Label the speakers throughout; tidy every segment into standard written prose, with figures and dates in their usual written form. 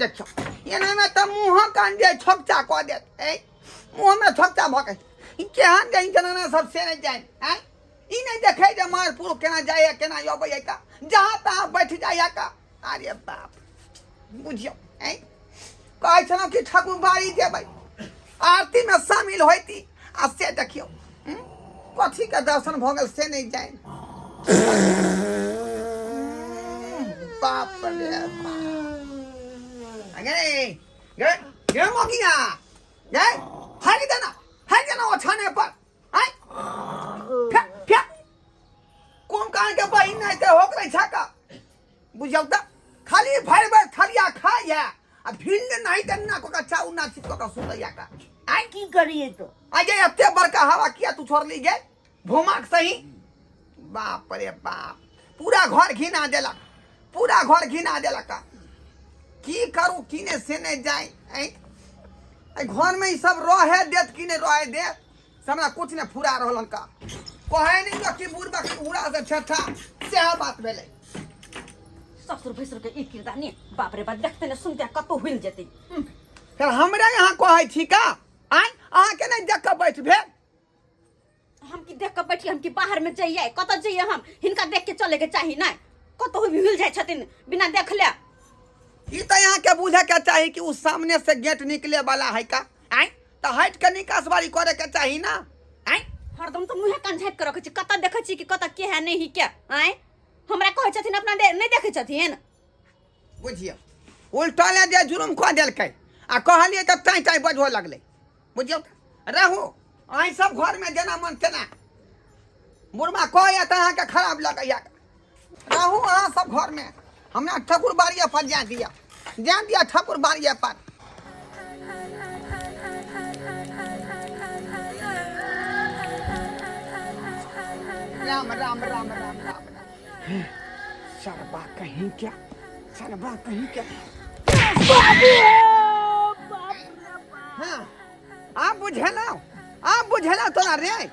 Speaker 1: देखियो एना में त मुंह कान दे छोकचा क दे ए मुंह में छोकचा भके केहन गई जना सब से नहीं जाए हैं ई नहीं देखे जे मार पुरु केना जाए केना अबै का जहां तहां बैठ जाए का अरे बाप बुझियो हैं कहै छनो कि ठाकुर बाड़ी देबै आरती में शामिल होती आ से देखियो कथी के दर्शन भ गेल से नहीं जाए बाप रे बाप अगे गे मोगिया गे हाली देना ओछाने पर हैं फ्या फ्या कोन कान के बहिन नहीं ते होकरै छका बुझौ त खाली भर भर थलिया खाया आ भिंड नहीं त ना को कच्चा उना चिपको का सुतैया का
Speaker 2: आई की करिए तो
Speaker 1: अजे एते बड़का हवा किया तू छोड़ ली गे भूमाक सही बाप रे बाप पूरा घर घिना देला पूरा घर घिना देला का की करू किने से नहीं जाए ऐ घर में ही सब रहे देत किने रहे देत हमरा कुछ ने फुरा रहलन का कहे नहीं कि बुढ़बा उड़ा से ठठा से बात भेले
Speaker 3: ससुर भैसुर के एक किरदार नहीं बाप रे बाप देखते ने सुनते कतो हिल जेते
Speaker 1: फिर हमरा यहाँ कहै छी का आय अहाँ के नहीं देख के बैठ भेल
Speaker 3: हम की देख के बैठी हम की बाहर में जाइए कत जाइए हम हिनका देख के चले के चाहिए ना कतो भी हिल जाय छथिन बिना देखले
Speaker 1: ई त यहाँ के बुझे के चाहिए कि उस सामने से गेट निकले वाला है का आय त हट के निकासबारी करे के चाहिए ना आय
Speaker 3: हरदम तो मुंह कान झाँप के रखे छी कत देखे छी कि कत के है नहीं के आय हमरा कहै छथिन अपना नहीं देखे छथिन
Speaker 1: बुझियो उल्टा ले जे जुलुम क देलकै आ कहलिए त टाई टाई बजहो लगले बुझियो रहू आई सब घर में जेना मन तेना बुढ़मा कहया त अहाँ के खराब लगैया रहू अहाँ सब घर में हमरा ठाकुर बाड़िया पर जान दिया ठाकुर बाड़िया पर राम राम राम राम राम सरबा कहीं क्या हाँ आप बुझेला तोरा रे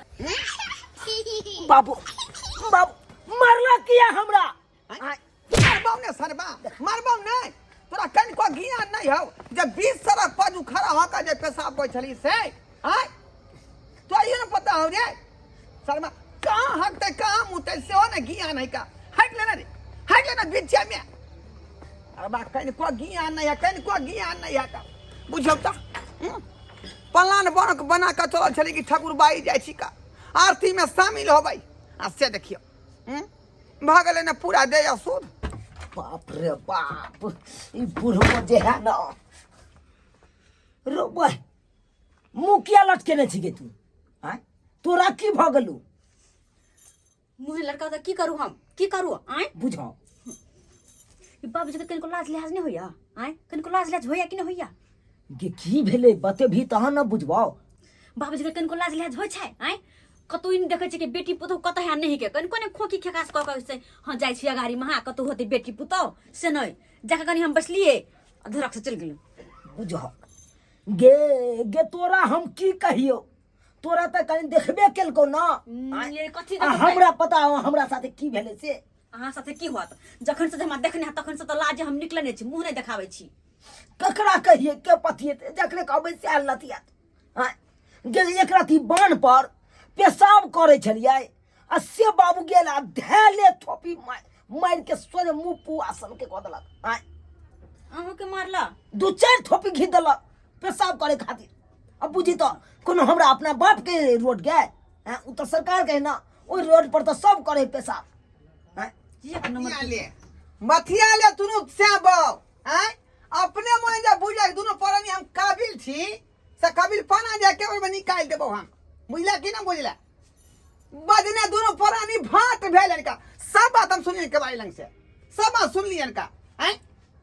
Speaker 2: बाबू बाबू मरला किया हमरा
Speaker 1: मरबौ ने सरबा मरबौ नहीं तोरा कन को गिया नहीं हो जब 20 सड़क पर खड़ा होकर जे पेशाब बैठली से हां तो ये न पता हो रे सरबा कहां हटते कहां मुते से हो न गिया नहीं का हट लेना बीच में अरे बा कन को गिया नहीं है का बुझौ त पलान बना के चल छली कि ठाकुर बाई जाय छी का आरती में शामिल हो भाई आ से देखियो भागले न पूरा दे सूद
Speaker 2: बाप रे बाप ई बुढ़वा जे है ना रो भाई मुखिया लटकेने छिके तू हैं तोरा की भ गेलू
Speaker 3: मुझे लड़का तो की करू आय
Speaker 2: बुझाओ
Speaker 3: ई बाबूजी के कनको लाज लिहाज नहीं होया आय कनको लाज लिहाज होया कि नहीं होया
Speaker 2: गे की भेले बते भी तहन न बुझबाओ
Speaker 3: बाबूजी के कनको लाज लिहाज होय छै आय कतो इन देखे छै कि बेटी पुतौ कत है नहीं के कनको ने खोकी खेकास क के से हां जाय छी गाड़ी में हां कतो होते बेटी पुतौ से नहीं जाके कनी हम बसलिए अधरक से चल गेलु
Speaker 2: बुझाओ गे तोरा हम की कहियो तोरा त कनी देखबे केलको न
Speaker 3: ये कथि
Speaker 2: हमरा पता हो हमरा साथे की भेले से
Speaker 3: अहाँ साथे की होत जखन से हमरा देखने तखन से तो लाज हम निकलने छी मुंह नहीं देखावे छी
Speaker 2: ककरा कहिए के पतिए जकरे कहबै से आल नतिया हां गे एक राती बाण पर पेशाब करे छलिए आ से बाबू गेल आ धैले थोपी मार के सोरे मुंह पुआसन के क देलक हां
Speaker 3: अहू के मारला
Speaker 2: दू चार थोपी घी देलक पेशाब करे खातिर अब बुझी तो कोनो हमरा अपना बाप के रोड गए हैं उ तो सरकार के ना ओई रोड पर तो सब करे पेशाब हैं
Speaker 3: एक नंबर
Speaker 1: ले मथिया ले तुनु सेबो हैं अपने मन जे बुझे दुनो परनी हम काबिल छी से काबिल पाना जे के में निकाल देबो हम बुझला कि ना बुझला बजने दोनों पुरानी भात भेलन का सब बात हम सुनिए के बारी लंग से सब बात सुन लियन का हैं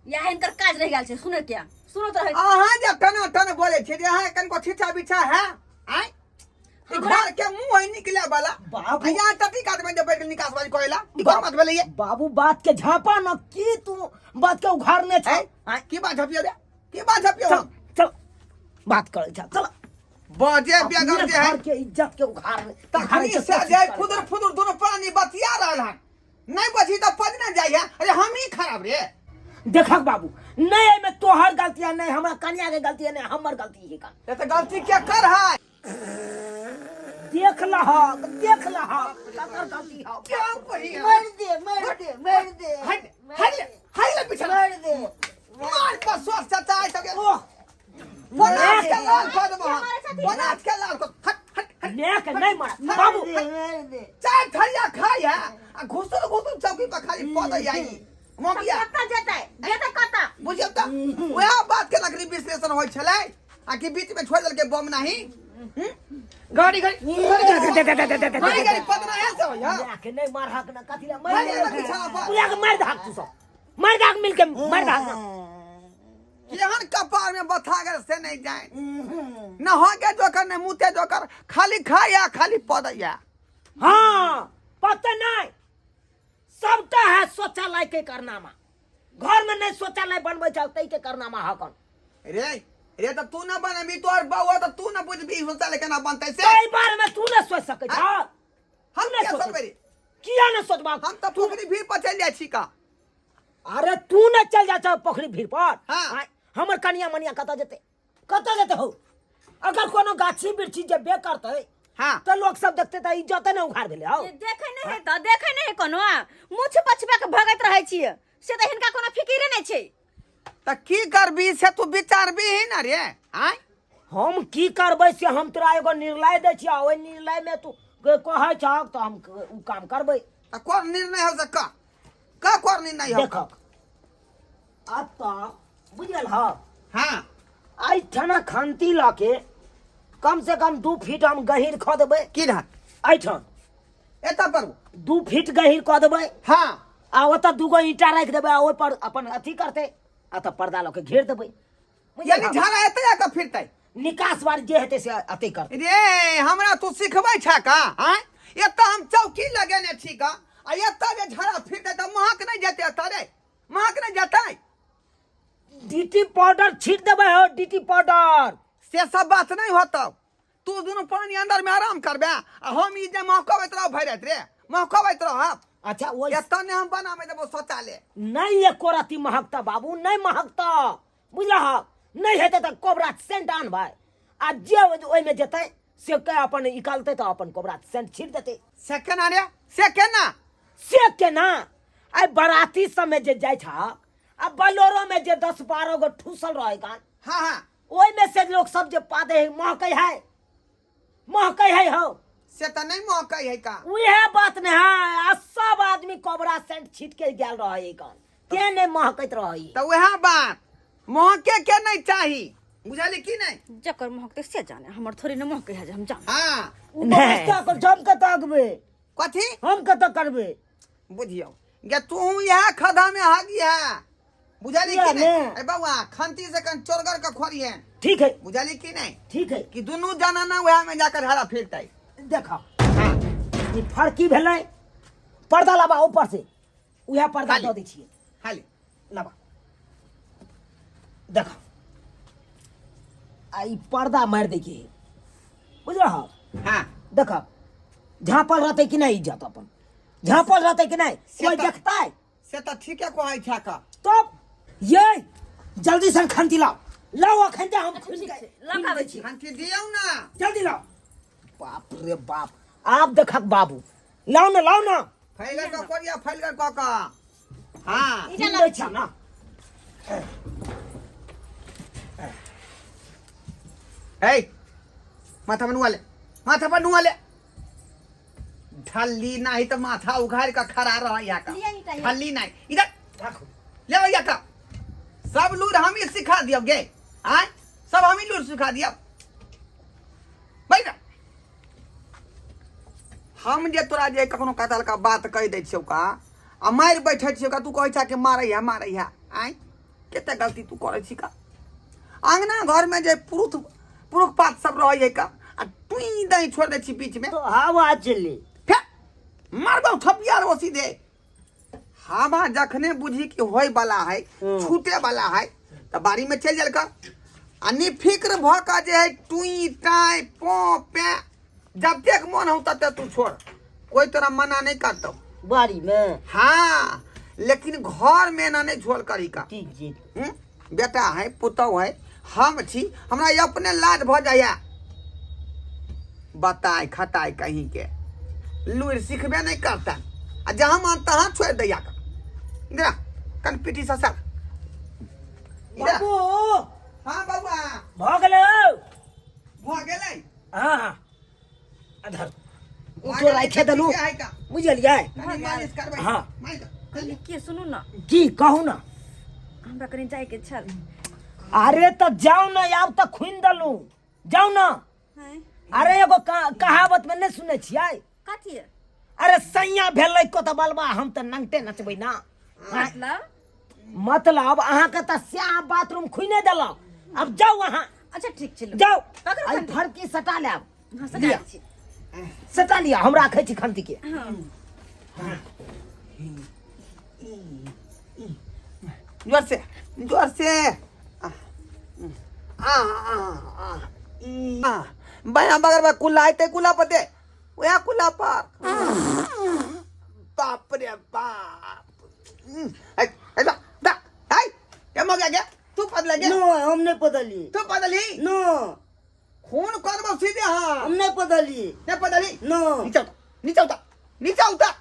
Speaker 3: या इनकर काज रह गेल छै सुने क्या सुनो तो
Speaker 1: अहाँ जे टन बोले छी जे अहाँ कन को छिछा बिछा है हैं घर के मुंह है निकले वाला
Speaker 2: बाबू
Speaker 1: यहाँ टटी काट में जब बैठ निकास वाली कोयला ई कोन बात भेले ये
Speaker 2: बाबू बात के झापा न की तू बात के उघारने छै
Speaker 1: की बात झपियो रे की बात झपियो
Speaker 2: चल बात करे चल
Speaker 1: बजे बेगम जे है
Speaker 2: के इज्जत के उघारने
Speaker 1: तखनी से जे फुदुर दोनों प्राणी बतिया रहल हन नहीं बची तो पज न जाइए अरे हम ही खराब रे
Speaker 2: देखक बाबू नहीं एमे तोहर गलती है नहीं हमरा कन्या के गलती है नहीं हमर गलती है का
Speaker 1: ये तो गलती क्या कर है
Speaker 2: देख लहक ककर गलती है
Speaker 1: क्या पड़ी है?
Speaker 2: मार दे
Speaker 1: हट हट ले पीछे
Speaker 2: मार दे
Speaker 1: मार का स्वाद चाचा है तो
Speaker 2: ओह
Speaker 1: बनास के लाल को दबा बनास के लाल को हट हट हट
Speaker 2: नेक नहीं मार बाबू
Speaker 1: चाय थरिया खाई है घुसुर चौकी पर खाली पौधा आई मोगिया
Speaker 3: कता कता
Speaker 1: बुझियो त वह बात के लकड़ी विश्लेषण होय छले आ कि बीच में छोड़ दल के बम नहीं गाड़ी पतना है से हो या
Speaker 2: नेक नहीं मार हक ना कथि ले
Speaker 1: भाई ये पीछा पर
Speaker 2: पूरा के मार धाक तू सब मार धाक मिल के मार धाक
Speaker 1: यहन कपार में बथा गए से नहीं जाए न हो के जोकर न मुते जोकर खाली खाया खाली पौधया
Speaker 2: हाँ पता नहीं सबटा है शौचालय के करनामा घर में नहीं शौचालय बनबे चाहते के करनामा हकन
Speaker 1: रे तो तू न बनबी तोर बउआ तो तू न बुझबी सोचले केना बनतै से
Speaker 2: कई बार में तू न सोच सके छ
Speaker 1: हम
Speaker 2: नहीं
Speaker 1: क्या
Speaker 2: सोच
Speaker 1: सोचबे
Speaker 2: किया न सोचबा
Speaker 1: हम तो पोखरी भीड़ पर चल जाय छी का
Speaker 2: अरे तू न चल जा छ पोखरी भीड़ पर
Speaker 1: हाँ।
Speaker 2: आय, हमर कनिया मनिया कत जेते हो अगर कोनो गाछी बिरछी जे बे करते
Speaker 1: हां
Speaker 2: तो लोग सब देखते त इज्जत न उखाड़ देले हो
Speaker 3: देखे नहीं कोनो मुछ पछबा के भगत रहै छियै से त हिनका कोनो फिकिरे नहीं छै
Speaker 1: त की करबी से तू विचार भी ही ना रे आय
Speaker 2: हम की करबै से हम तोरा एगो निर्णय दै छियै ओइ निर्णय में तू कहै छ त हम उ काम करबै
Speaker 1: त कोन निर्णय हो सका का कोन निर्णय हो
Speaker 2: देख अब तो बुझल ह
Speaker 1: हां
Speaker 2: आई ठना खांती लाके कम से कम 2 फीट हम गहीर ख देबै
Speaker 1: की रहा
Speaker 2: आई ठन
Speaker 1: एता पर
Speaker 2: 2 फीट गहीर क देबै
Speaker 1: हां
Speaker 2: आ ओत दूगो ईटा रख देबै आ ओइ पर अपन अथी करते आ त पर्दा लके घेर देबै
Speaker 1: यानी झाड़ा एते का फिरतै
Speaker 2: निकास बार जे हेते से अते कर
Speaker 1: रे हमरा तू सिखबै छ का हैं एता हम चौकी लगेने छी का आ एता जे झाड़ा फिरतै त महक नहीं जेते एता रे महक नहीं जेतै
Speaker 2: डीटी पाउडर छीट देबै हो डीटी पाउडर
Speaker 1: से सब बात नहीं होता तू दोनों पानी अंदर में आराम करबे आ हम ई जे महकबैत रह भरत रे महकबैत रह
Speaker 2: अच्छा वो
Speaker 1: एता ने हम बनाबै देबो शौचालय
Speaker 2: नहीं एको राती महकता बाबू नहीं महकता बुझला नहीं हेते त कोबरा सेंट आन भाई आ जे ओइ में जेते से के अपन निकालते त अपन कोबरा सेंट छीट देते
Speaker 1: से केना रे से केना
Speaker 2: से केना आई बराती समय जे जाय छ आ बलोरो में जे 10-12 गो ठूसल रहे कान
Speaker 1: हां हां
Speaker 2: ओइ में से लोग सब जे पादे महकै है हो
Speaker 1: से त नहीं महकै है का
Speaker 2: उहे बात ने है आ सब आदमी कोबरा सेंट छीट के गेल रहे कान के ने महकैत रही
Speaker 1: त वह बात महके के नहीं चाही बुझाली की नहीं
Speaker 3: जकर महकते से जाने हमर थोड़ी न महके है जे हम जान
Speaker 1: हां
Speaker 2: उपस्था को जम के ताकबे
Speaker 1: कथी
Speaker 2: हम कत करबे
Speaker 1: बुझियो गे तू यह खदा में आ गया बुझाली की नहीं ए बउआ खंती से कन चोरगर का खोरी है
Speaker 2: ठीक है
Speaker 1: बुझाली की नहीं
Speaker 2: ठीक है
Speaker 1: कि दोनों जाना ना वह में जाकर हरा फिरतै
Speaker 2: देखा
Speaker 1: हां
Speaker 2: ई फरकी भेलै पर्दा लबा ऊपर से उहे पर्दा
Speaker 1: खाली।
Speaker 2: दऽ दै छियै
Speaker 1: खाली
Speaker 2: लबा देखा आई पर्दा मार दै के बुझल
Speaker 1: हां
Speaker 2: देखा झाँपल रहते कि नहीं इज्जत अपन झाँपल रहते कि नहीं
Speaker 1: से
Speaker 2: कोई
Speaker 1: तो-
Speaker 2: देखता है
Speaker 1: से त ठीके कहै छ का
Speaker 2: तब ये जल्दी से खंती लाओ अखन जे हम खुश गए
Speaker 3: लगाबै छी
Speaker 1: खंती दियौ ना
Speaker 2: जल्दी लाओ बाप रे बाप आप देखक बाबू लाओ ना
Speaker 1: फैलगर का कोरिया फैलगर का हां
Speaker 3: इटा
Speaker 2: लै
Speaker 3: लग
Speaker 2: छी ना
Speaker 1: ए माथा पर नुआ ले ढल्ली नहीं तो माथा उघाड़ का खड़ा रह या का
Speaker 3: लिया ईटा ये।
Speaker 1: ढल्ली नहीं इधर
Speaker 2: रखो
Speaker 1: ले या का सब लूर हम ही सिखा दियो गे आय सब हम ही लूर सिखा दियो बैठ हम जे तोरा जे कखनो कतल का बात कह दे छियो का आ मार बैठे छियो का तू कहै छ कि मारै है आय केते गलती तू करे छी का अंगना घर में जे पुरुष पात सब रह है का आ टुई दई छोड़ दे छी बीच में
Speaker 2: तो हवा चली
Speaker 1: फे मारबो थपिया रो सीधे हवा जखने बुझी कि होय वाला है छूटे वाला है त बारी में चल जल का आ निफिक्र भ का जे है टुई टाई पो पे जब तक मन हो तब तक तू छोड़ कोई तोरा मना नहीं करतो
Speaker 2: बारी में
Speaker 1: हाँ लेकिन घर में ना नहीं झोल करी का
Speaker 2: ठीक जी
Speaker 1: बेटा है पुतौ है हम छी हमरा ये अपने लाज भ जाया बताए खटाई कहीं के लुर सीखबे नहीं करता आ जहाँ मन तहाँ छोड़ दैया का इधर कन पीठी ससर
Speaker 2: बाबू
Speaker 1: हाँ बउआ
Speaker 2: भ गेलै
Speaker 1: भ गेलै
Speaker 2: हाँ हाँ अधर उठो राखे देलू
Speaker 1: है का
Speaker 2: बुझलियै
Speaker 1: कनी मालिश करबै
Speaker 2: हाँ।
Speaker 3: कनी के सुनू ना
Speaker 2: की कहू ना
Speaker 3: हमरा कनी जाए के छल
Speaker 2: अरे तो जाओ ना आब तो खुइन दलू जाओ ना
Speaker 3: हैं
Speaker 2: अरे एगो कहावत में नहीं सुने छियै
Speaker 3: कथी
Speaker 2: अरे सैया भेलै को तो बलबा हम तो नंगटे नचबै ना
Speaker 3: मतलब
Speaker 2: मतलब अहाँ के तो स्याह बाथरूम खुने देलक अब जाओ अहाँ
Speaker 3: अच्छा ठीक छै
Speaker 2: जाओ
Speaker 3: पकड़ू
Speaker 2: आई
Speaker 3: खंती।
Speaker 2: फरकी सटा लेब
Speaker 3: हां सटा
Speaker 2: लिया।
Speaker 3: छी
Speaker 2: सटा लिया हम राखै छी खंती के
Speaker 3: हां
Speaker 1: जोर से बया बगर बा कुल्ला आते कुल्ला पते वया कुल्ला पर बाप रे बाप ऐ ऐ दा हाय ये मग गया तू पदला गया
Speaker 2: नो हम नहीं पदली
Speaker 1: तू पदली
Speaker 2: नो
Speaker 1: खून करबो सीधे हां
Speaker 2: हम नहीं पदली
Speaker 1: ने पदली
Speaker 2: नो
Speaker 1: नीचे उतर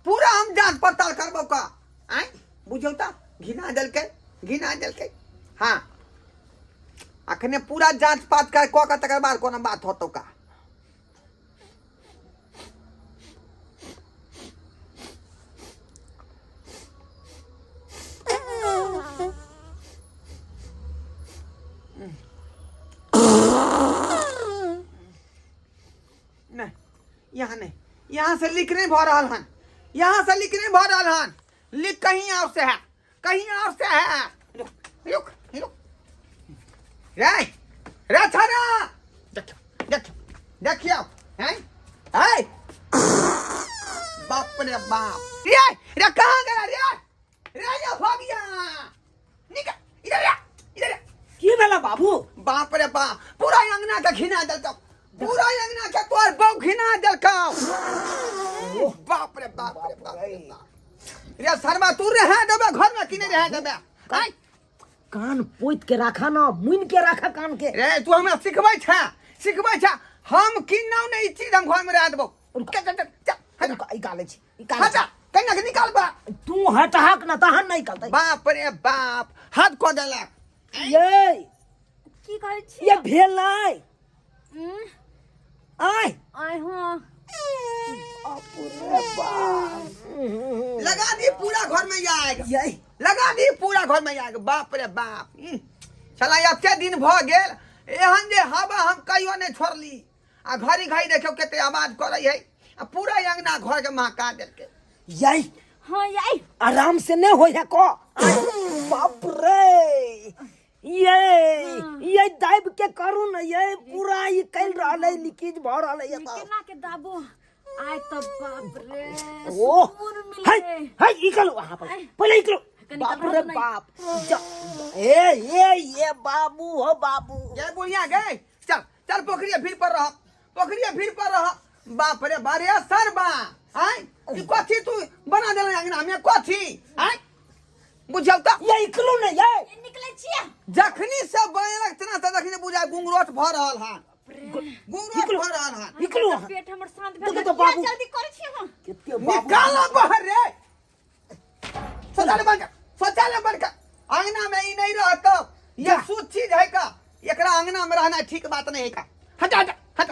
Speaker 1: पूरा हम जांच पड़ताल करबो का आय बुझौता घिना दल के हाँ अखने पूरा जांच पात कर को का तकर बाद कोनो बात होतो का नहीं यहाँ नहीं यहाँ से लिख नहीं भ रहल हन यहाँ से लिख नहीं भ रहल हन लिख कहीं और से है रुक रुक रुक रे थाना देखियो हैं हाय बाप रे बाप रे कहाँ गया रे ये भाग गया निकल इधर
Speaker 2: की भेला बाबू
Speaker 1: बाप रे बाप पूरा अंगना का घिना दलका पूरा अंगना का तोर बहु घिना दलका बाप रे बाप रे शर्मा तू रहे देबे घर में कि नहीं रहे देबे आय
Speaker 2: कान पोइत के रखा ना मुइन के रखा कान के
Speaker 1: रे तू हमरा सिखबै छ हम किन्नौ नहीं चीज हम घर में रह देबो
Speaker 2: निकाले छी
Speaker 1: हटा कन्या के निकाल बा
Speaker 2: तू हटहक ना तहन नहीं निकलतै
Speaker 1: बाप रे बाप हाथ को देला
Speaker 2: ये
Speaker 3: की कहै छी
Speaker 2: ये भेल नहीं आय
Speaker 3: आय हां
Speaker 1: लगा दी पूरा घर में आएगा
Speaker 2: यही
Speaker 1: लगा दी पूरा घर में आएगा बाप रे बाप चला अब के दिन भ गेल एहन जे हवा हम कहियो नहीं छोड़ली आ घड़ी घड़ी देखियो केते आवाज करे है आ पूरा अंगना घर के महका देलके
Speaker 2: यही
Speaker 3: हां यही
Speaker 2: आराम से नहीं होय है को बाप रे ये दाब के करू न ये पूरा ये कैल रहले लीकेज भ रहले ये
Speaker 3: केना के दाबो आय तो बाप रे
Speaker 2: ओ
Speaker 3: सुकून
Speaker 2: हाय
Speaker 3: मिले
Speaker 2: हाय निकलो वहां पर पहले निकलो
Speaker 3: कनी
Speaker 2: बाप
Speaker 3: कपड़ा
Speaker 2: रे
Speaker 3: तो नहीं।
Speaker 2: बाप ये बाबू हो बाबू
Speaker 1: ये बुढ़िया गए चल पोखरिया भीड़ पर रह बाप रे बारे सर बा आय ई कथी तू बना देले अंगना में कथी आय बुझल त
Speaker 2: ये निकलो न ये
Speaker 3: निकले छिया
Speaker 1: जखनी से बयलक तना से जखनी बुझा गुंगरोट भ रहल हन गुंगरोट भ रहल हन
Speaker 2: निकलो
Speaker 3: पेट हमर शांत
Speaker 2: देखो
Speaker 3: भेल
Speaker 2: तो बाबू।
Speaker 3: जल्दी करे छी हम
Speaker 2: कितने बाबू
Speaker 1: निकाल बाहर रे शौचालय बंद कर अंगना में ई नहीं रहत ये शुद्ध चीज है का एकरा अंगना में रहना ठीक बात नहीं है का हटा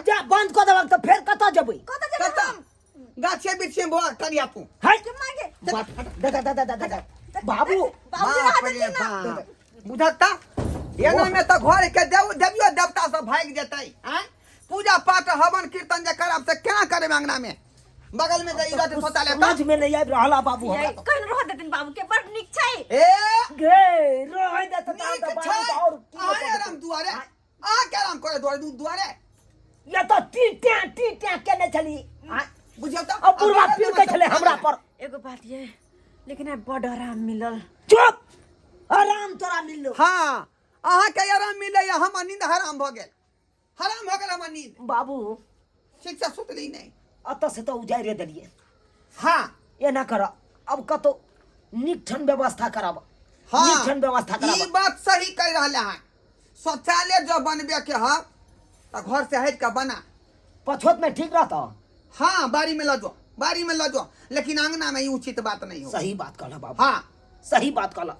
Speaker 2: जा बंद कर देबक तो फिर कत जबै
Speaker 1: खत्म गाछे बिछे बोल करिया तू
Speaker 2: हाय
Speaker 3: के मांगे
Speaker 2: दादा बाबू
Speaker 1: बाप रे बाप बुझता एना में तो घर के देवियो देवता सब भाग जेतै हैं पूजा पाठ हवन कीर्तन जे करब से केना करब अंगना में बगल में दई रहते शौचालय
Speaker 2: समझ में नहीं आबि रहला बाबू हमरा तो।
Speaker 3: कहन रह देतिन बाबू के बड़ निक छै
Speaker 1: ए
Speaker 2: गे रह दे तो
Speaker 1: नीक
Speaker 2: बाबू
Speaker 1: छै
Speaker 2: और की
Speaker 1: आय राम दुआरे आ के राम करे दुआरे
Speaker 2: ये तो टीट्या केने छली
Speaker 1: बुझियो त
Speaker 2: अब पूरा पीर के छले हमरा पर
Speaker 3: एगो बात ये लेकिन अब बड़ आराम मिलल
Speaker 2: चुप आराम तोरा मिललो
Speaker 1: हां अहाँ के आराम मिले या हम नींद हराम भ गेल हमर नींद
Speaker 2: बाबू
Speaker 1: ठीक से सुतली नहीं
Speaker 2: अत से तो उजारे देलिए
Speaker 1: हां
Speaker 2: ये ना कर अब कतो नीक ठन व्यवस्था कराब।
Speaker 1: हाँ
Speaker 2: नीक ठन व्यवस्था
Speaker 1: ई
Speaker 2: कराब।
Speaker 1: बात सही कह रहा है। शौचालय जो बनबे के है तो घर से हट के बना।
Speaker 2: पछोत में ठीक रहता।
Speaker 1: हाँ बाड़ी में ल जाओ, बाड़ी में ल जाओ, लेकिन अंगना में ये उचित बात नहीं हो।
Speaker 2: सही बात कहला बाबू।
Speaker 1: हाँ
Speaker 2: सही बात कहला।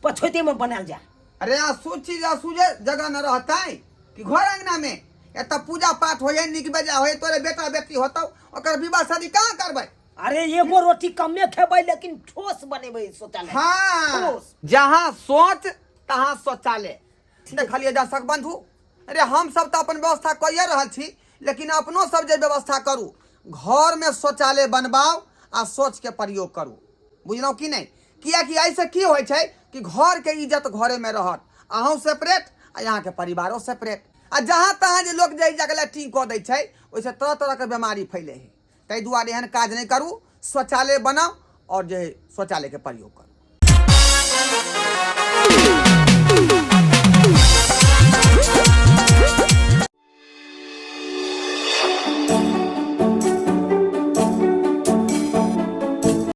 Speaker 2: पछोते में बनाल जाए।
Speaker 1: अरे आ सोची जा सूझे जगह न रहता है कि घर अंगना में एत पूजा पाठ हो निक बेजा हो, तोरे बेटा बेटी होता ओकर विवाह शादी कहाँ करबै।
Speaker 2: अरे एगो रोटी कमे खेबै लेकिन ठोस बनेबै शौचालय।
Speaker 1: हाँ
Speaker 2: ठोस।
Speaker 1: जहाँ सोच तहाँ शौचालय। देखलिए दर्शक बंधु, अरे हम सब तो अपन व्यवस्था कइए रहल छी, लेकिन अपनो सब जे व्यवस्था करू, घर में शौचालय बनवाओ आ सोच के प्रयोग करू। बुझलहुँ कि नहीं? कियाकि ऐसे की होइ छै कि घर के इज्जत घरे में रहत, अहूँ सेपरेट आ यहाँ के परिवारों सेपरेट। आ जहाँ तहाँ जे लोग जे जगह लैट्रिन कऽ दै छै, ओहिसे तरह तरह के बीमारी फैले है। ताहि दुआरे एहन काज नहीं करू, शौचालय बनाओ और जो है शौचालय के प्रयोग करू।